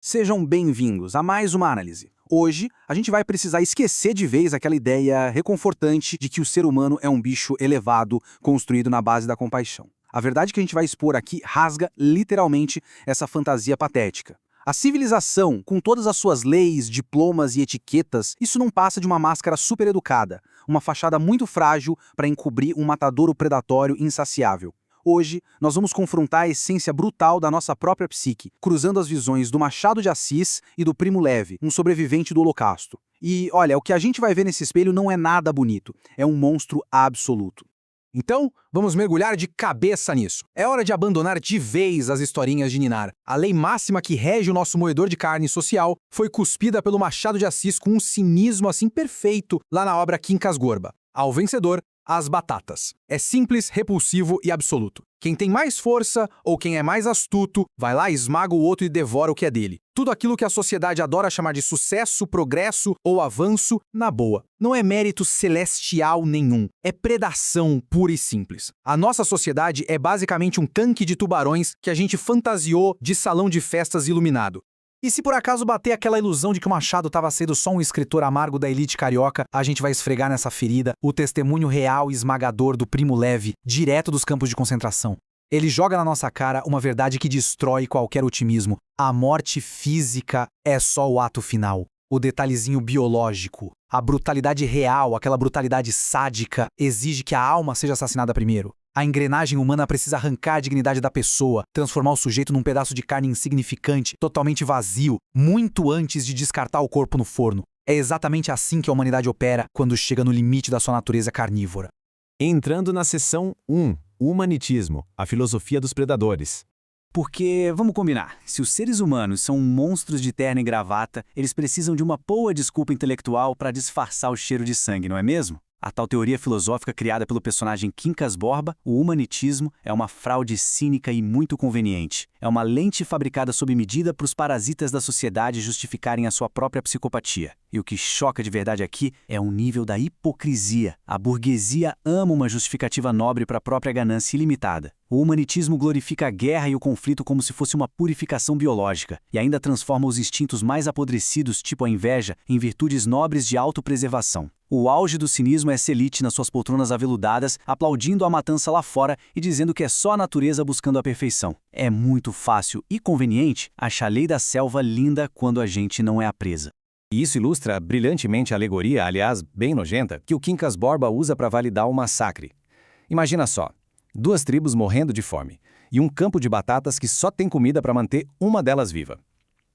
Sejam bem-vindos a mais uma análise. Hoje, a gente vai precisar esquecer de vez aquela ideia reconfortante de que o ser humano é um bicho elevado, construído na base da compaixão. A verdade que a gente vai expor aqui rasga literalmente essa fantasia patética. A civilização, com todas as suas leis, diplomas e etiquetas, isso não passa de uma máscara supereducada, uma fachada muito frágil para encobrir um matadouro predatório insaciável. Hoje, nós vamos confrontar a essência brutal da nossa própria psique, cruzando as visões do Machado de Assis e do Primo Levi, um sobrevivente do Holocausto. E, olha, o que a gente vai ver nesse espelho não é nada bonito, é um monstro absoluto. Então, vamos mergulhar de cabeça nisso. É hora de abandonar de vez as historinhas de Ninar. A lei máxima que rege o nosso moedor de carne social foi cuspida pelo Machado de Assis com um cinismo assim perfeito lá na obra Quincas Gorba. Ao vencedor, as batatas. É simples, repulsivo e absoluto. Quem tem mais força ou quem é mais astuto, vai lá, esmaga o outro e devora o que é dele. Tudo aquilo que a sociedade adora chamar de sucesso, progresso ou avanço, na boa. Não é mérito celestial nenhum, é predação pura e simples. A nossa sociedade é basicamente um tanque de tubarões que a gente fantasiou de salão de festas iluminado. E se por acaso bater aquela ilusão de que o Machado estava sendo só um escritor amargo da elite carioca, a gente vai esfregar nessa ferida o testemunho real e esmagador do Primo Levi, direto dos campos de concentração. Ele joga na nossa cara uma verdade que destrói qualquer otimismo. A morte física é só o ato final. O detalhezinho biológico, a brutalidade real, aquela brutalidade sádica, exige que a alma seja assassinada primeiro. A engrenagem humana precisa arrancar a dignidade da pessoa, transformar o sujeito num pedaço de carne insignificante, totalmente vazio, muito antes de descartar o corpo no forno. É exatamente assim que a humanidade opera quando chega no limite da sua natureza carnívora. Entrando na seção 1, Humanitismo, a filosofia dos predadores. Porque, vamos combinar, se os seres humanos são monstros de terno e gravata, eles precisam de uma boa desculpa intelectual para disfarçar o cheiro de sangue, não é mesmo? A tal teoria filosófica criada pelo personagem Quincas Borba, o humanitismo, é uma fraude cínica e muito conveniente. É uma lente fabricada sob medida para os parasitas da sociedade justificarem a sua própria psicopatia. E o que choca de verdade aqui é o nível da hipocrisia. A burguesia ama uma justificativa nobre para a própria ganância ilimitada. O humanitismo glorifica a guerra e o conflito como se fosse uma purificação biológica, e ainda transforma os instintos mais apodrecidos, tipo a inveja, em virtudes nobres de autopreservação. O auge do cinismo é essa elite nas suas poltronas aveludadas, aplaudindo a matança lá fora e dizendo que é só a natureza buscando a perfeição. É muito fácil e conveniente achar a lei da selva linda quando a gente não é a presa. E isso ilustra brilhantemente a alegoria, aliás, bem nojenta, que o Quincas Borba usa para validar o massacre. Imagina só, 2 tribos morrendo de fome, e um campo de batatas que só tem comida para manter uma delas viva.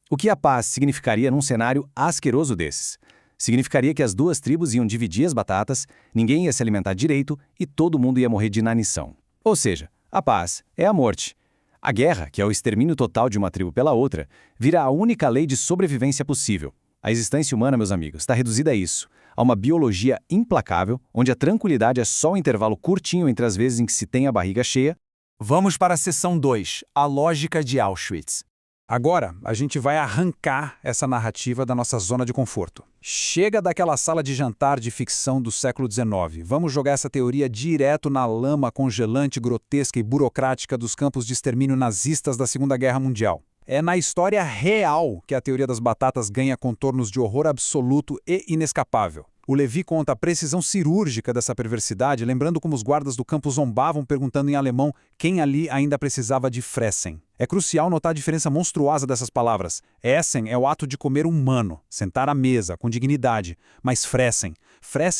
O que a paz significaria num cenário asqueroso desses? Significaria que as 2 tribos iam dividir as batatas, ninguém ia se alimentar direito e todo mundo ia morrer de inanição. Ou seja, a paz é a morte. A guerra, que é o extermínio total de uma tribo pela outra, vira a única lei de sobrevivência possível. A existência humana, meus amigos, está reduzida a isso, a uma biologia implacável, onde a tranquilidade é só um intervalo curtinho entre as vezes em que se tem a barriga cheia. Vamos para a seção 2, a lógica de Auschwitz. Agora, a gente vai arrancar essa narrativa da nossa zona de conforto. Chega daquela sala de jantar de ficção do século XIX. Vamos jogar essa teoria direto na lama congelante, grotesca e burocrática dos campos de extermínio nazistas da Segunda Guerra Mundial. É na história real que a teoria das batatas ganha contornos de horror absoluto e inescapável. O Levi conta a precisão cirúrgica dessa perversidade, lembrando como os guardas do campo zombavam perguntando em alemão quem ali ainda precisava de fressen. É crucial notar a diferença monstruosa dessas palavras. Essen é o ato de comer humano, sentar à mesa, com dignidade. Mas fressen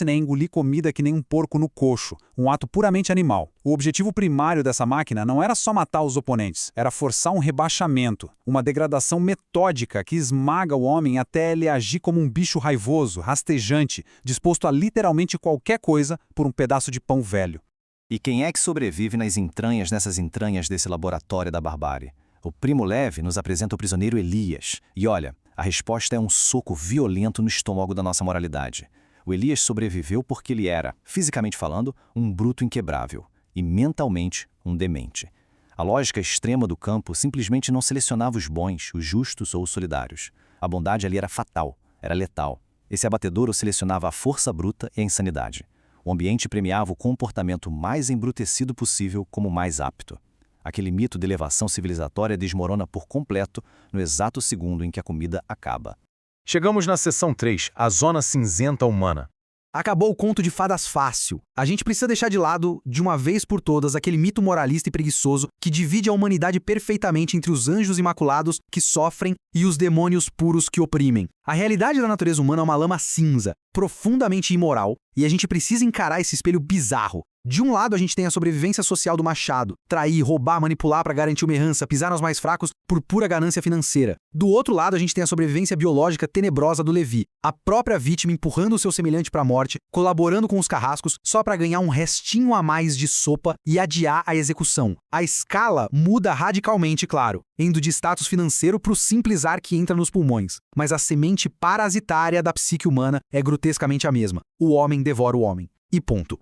é engolir comida que nem um porco no coxo, um ato puramente animal. O objetivo primário dessa máquina não era só matar os oponentes, era forçar um rebaixamento, uma degradação metódica que esmaga o homem até ele agir como um bicho raivoso, rastejante, disposto a literalmente qualquer coisa por um pedaço de pão velho. E quem é que sobrevive nessas entranhas desse laboratório da barbárie? O Primo Levi nos apresenta o prisioneiro Elias. E olha, a resposta é um soco violento no estômago da nossa moralidade. O Elias sobreviveu porque ele era, fisicamente falando, um bruto inquebrável, e mentalmente um demente. A lógica extrema do campo simplesmente não selecionava os bons, os justos ou os solidários. A bondade ali era fatal, era letal. Esse abatedouro selecionava a força bruta e a insanidade. O ambiente premiava o comportamento mais embrutecido possível como mais apto. Aquele mito de elevação civilizatória desmorona por completo no exato segundo em que a comida acaba. Chegamos na seção 3, a zona cinzenta humana. Acabou o conto de fadas fácil. A gente precisa deixar de lado, de uma vez por todas, aquele mito moralista e preguiçoso que divide a humanidade perfeitamente entre os anjos imaculados que sofrem e os demônios puros que oprimem. A realidade da natureza humana é uma lama cinza, profundamente imoral, e a gente precisa encarar esse espelho bizarro. De um lado, a gente tem a sobrevivência social do machado, trair, roubar, manipular para garantir uma herança, pisar nos mais fracos por pura ganância financeira. Do outro lado, a gente tem a sobrevivência biológica tenebrosa do Levi, a própria vítima empurrando o seu semelhante para a morte, colaborando com os carrascos só para ganhar um restinho a mais de sopa e adiar a execução. A escala muda radicalmente, claro, indo de status financeiro para o simples ar que entra nos pulmões. Mas a semente parasitária da psique humana é grotescamente a mesma. O homem devora o homem. E ponto.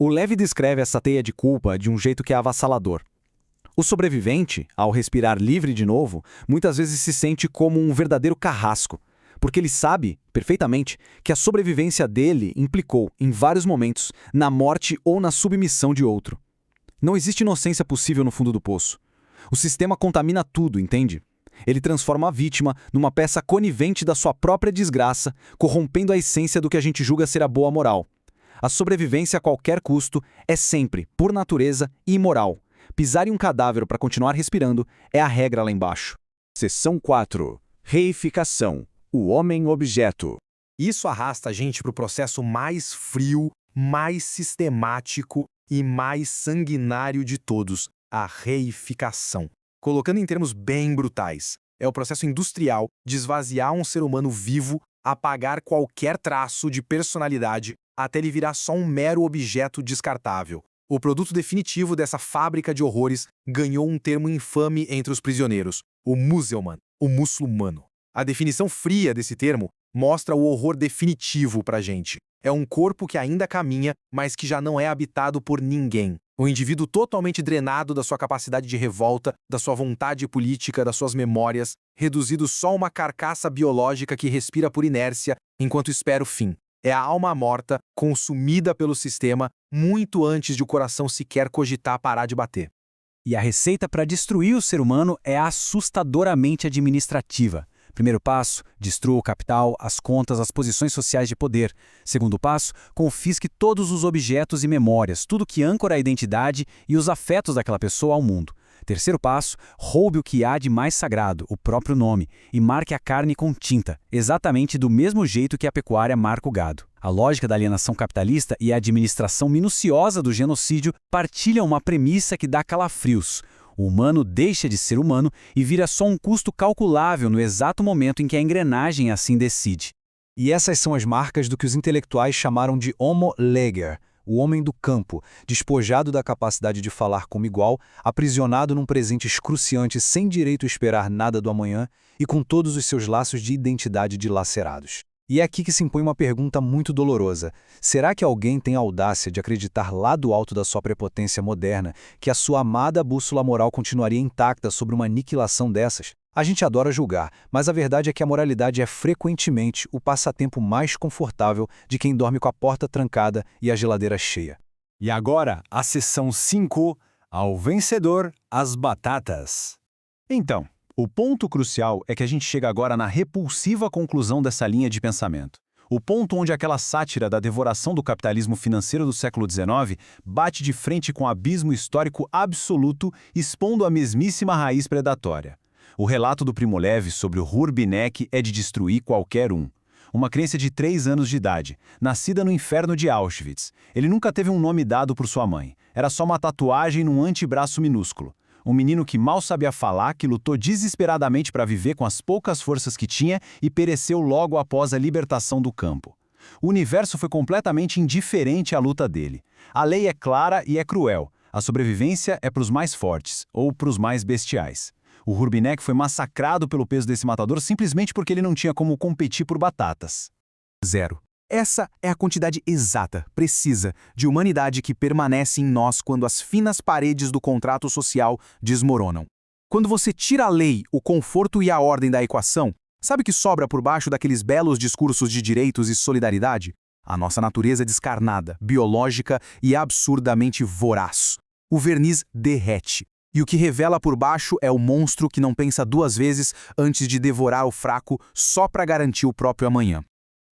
O Levi descreve essa teia de culpa de um jeito que é avassalador. O sobrevivente, ao respirar livre de novo, muitas vezes se sente como um verdadeiro carrasco, porque ele sabe, perfeitamente, que a sobrevivência dele implicou, em vários momentos, na morte ou na submissão de outro. Não existe inocência possível no fundo do poço. O sistema contamina tudo, entende? Ele transforma a vítima numa peça conivente da sua própria desgraça, corrompendo a essência do que a gente julga ser a boa moral. A sobrevivência a qualquer custo é sempre, por natureza, imoral. Pisar em um cadáver para continuar respirando é a regra lá embaixo. Seção 4. Reificação. O homem-objeto. Isso arrasta a gente para o processo mais frio, mais sistemático e mais sanguinário de todos, a reificação. Colocando em termos bem brutais, é o processo industrial de esvaziar um ser humano vivo, apagar qualquer traço de personalidade até ele virar só um mero objeto descartável. O produto definitivo dessa fábrica de horrores ganhou um termo infame entre os prisioneiros, o Muselman, o muçulmano. A definição fria desse termo mostra o horror definitivo pra gente. É um corpo que ainda caminha, mas que já não é habitado por ninguém. Um indivíduo totalmente drenado da sua capacidade de revolta, da sua vontade política, das suas memórias, reduzido só a uma carcaça biológica que respira por inércia enquanto espera o fim. É a alma morta, consumida pelo sistema, muito antes de o coração sequer cogitar parar de bater. E a receita para destruir o ser humano é assustadoramente administrativa. Primeiro passo, destrua o capital, as contas, as posições sociais de poder. Segundo passo, confisque todos os objetos e memórias, tudo que âncora a identidade e os afetos daquela pessoa ao mundo. Terceiro passo, roube o que há de mais sagrado, o próprio nome, e marque a carne com tinta, exatamente do mesmo jeito que a pecuária marca o gado. A lógica da alienação capitalista e a administração minuciosa do genocídio partilham uma premissa que dá calafrios. O humano deixa de ser humano e vira só um custo calculável no exato momento em que a engrenagem assim decide. E essas são as marcas do que os intelectuais chamaram de homo leger, o homem do campo, despojado da capacidade de falar como igual, aprisionado num presente excruciante sem direito a esperar nada do amanhã e com todos os seus laços de identidade dilacerados. E é aqui que se impõe uma pergunta muito dolorosa. Será que alguém tem a audácia de acreditar lá do alto da sua prepotência moderna que a sua amada bússola moral continuaria intacta sobre uma aniquilação dessas? A gente adora julgar, mas a verdade é que a moralidade é frequentemente o passatempo mais confortável de quem dorme com a porta trancada e a geladeira cheia. E agora, a seção 5, ao vencedor, as batatas. Então, o ponto crucial é que a gente chega agora na repulsiva conclusão dessa linha de pensamento. O ponto onde aquela sátira da devoração do capitalismo financeiro do século XIX bate de frente com o abismo histórico absoluto, expondo a mesmíssima raiz predatória. O relato do Primo Levi sobre o Hurbinek é de destruir qualquer um. Uma criança de 3 anos de idade, nascida no inferno de Auschwitz. Ele nunca teve um nome dado por sua mãe. Era só uma tatuagem num antebraço minúsculo. Um menino que mal sabia falar, que lutou desesperadamente para viver com as poucas forças que tinha e pereceu logo após a libertação do campo. O universo foi completamente indiferente à luta dele. A lei é clara e é cruel. A sobrevivência é para os mais fortes, ou para os mais bestiais. O Hurbinek foi massacrado pelo peso desse matador simplesmente porque ele não tinha como competir por batatas. 0. Essa é a quantidade exata, precisa, de humanidade que permanece em nós quando as finas paredes do contrato social desmoronam. Quando você tira a lei, o conforto e a ordem da equação, sabe o que sobra por baixo daqueles belos discursos de direitos e solidariedade? A nossa natureza descarnada, biológica e absurdamente voraz. O verniz derrete. E o que revela por baixo é o monstro que não pensa duas vezes antes de devorar o fraco só para garantir o próprio amanhã.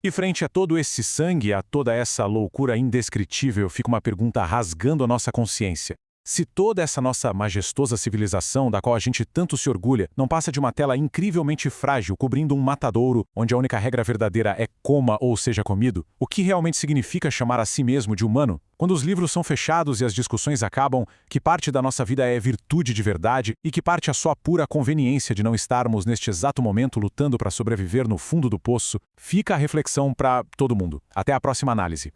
E frente a todo esse sangue, a toda essa loucura indescritível, fica uma pergunta rasgando a nossa consciência. Se toda essa nossa majestosa civilização, da qual a gente tanto se orgulha, não passa de uma tela incrivelmente frágil cobrindo um matadouro, onde a única regra verdadeira é coma ou seja comido, o que realmente significa chamar a si mesmo de humano? Quando os livros são fechados e as discussões acabam, que parte da nossa vida é virtude de verdade e que parte a só pura conveniência de não estarmos neste exato momento lutando para sobreviver no fundo do poço, fica a reflexão para todo mundo. Até a próxima análise.